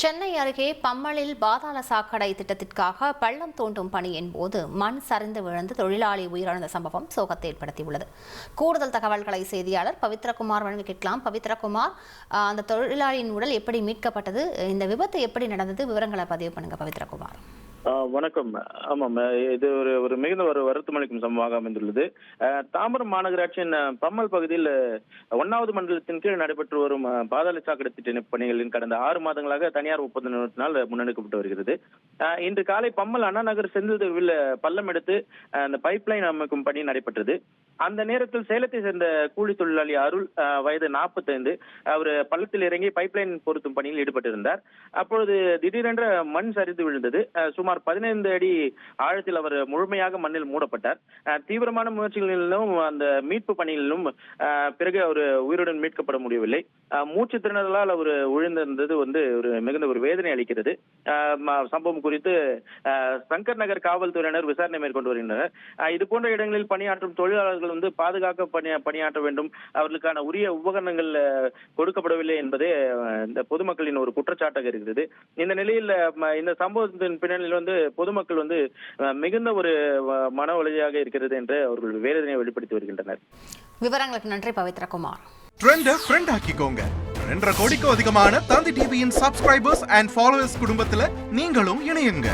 சென்னை அருகே பம்மலில் பாதாள சாக்கடை திட்டத்திற்காக பள்ளம் தோண்டும் பணியின் போது மண் சரிந்து விழுந்து தொழிலாளி உயிரிழந்த சம்பவம் சோகத்தை ஏற்படுத்தியுள்ளது. கூடுதல் தகவல்களை செய்தியாளர் பவித்ரகுமார் வழங்க கேட்கலாம். பவித்ரகுமார், அந்த தொழிலாளியின் உடல் எப்படி மீட்கப்பட்டது? இந்த விபத்து எப்படி நடந்தது? விவரங்களை பதிவு பண்ணுங்க பவித்ரகுமார். வணக்கம். ஆமாம், இது ஒரு மிகுந்த வருத்தம் அளிக்கும் சம்பவமாக அமைந்துள்ளது. தாம்பரம் மாநகராட்சியின் பம்மல் பகுதியில் 1வது மண்டலத்தின் கீழ் நடைபெற்று வரும் பாதாள சாக்கடை திட்ட பணிகளின் கடந்த 6 மாதங்களாக தனியார் ஒப்பந்த நிறுவனத்தினால் முன்னெடுக்கப்பட்டு வருகிறது. இன்று காலை பம்மல் அண்ணா நகர் செந்தில் தெருவில் பள்ளம் எடுத்து அந்த பைப்லைன் அமைக்கும் பணி நடைபெற்றது. அந்த நேரத்தில் சேலத்தை சேர்ந்த கூலி தொழிலாளி அருள், வயது 45, அவர் பள்ளத்தில் இறங்கி பைப்லைன் பொருத்தும் பணியில் ஈடுபட்டிருந்தார். அப்பொழுது திடீரென்ற மண் சரிந்து விழுந்தது. சுமார் 15 அடி ஆழத்தில் அவர் முழுமையாக மண்ணில் மூடப்பட்டார். தீவிரமான முயற்சிகளிலும் அந்த மீட்பு பணிகளிலும் பிறகு அவர் உயிருடன் மீட்கப்பட முடியவில்லை. மூச்சு திணறலால் அவர் விழுந்திருந்தது ஒரு மிகுந்த ஒரு வேதனை அளிக்கிறது. சம்பவம் குறித்து சங்கர் நகர் காவல்துறையினர் விசாரணை மேற்கொண்டு வருகின்றனர். இது போன்ற இடங்களில் பணியாற்றும் தொழிலாளர்கள் பாதுகாக்க பணியாற்ற வேண்டும், அவர்களுக்கான உரிய உபகரணங்கள் கொடுக்கப்படவில்லை என்பதே இந்த பொதுமக்களின் ஒரு குற்றச்சாட்டாக இருக்கிறது. இந்த நிலையில் இந்த சம்பவத்தின் பின்னணியில் பொதுமக்கள் மிகுந்த ஒரு மன உளையாக இருக்கிறது என்று அவர்கள் வேதனையை வெளிப்படுத்தி வருகின்றனர். விவரங்களுக்கு நன்றி பவித்ரகுமார். ட்ரெண்ட ஃப்ரெண்ட் ஆக்கிக்கோங்க. 2.5 கோடிக்கும் அதிகமான தந்தி டிவியின் சப்ஸ்கிரைபர்ஸ் அண்ட் ஃபாலோவர்ஸ் குடும்பத்துல நீங்களும் இணையுங்க.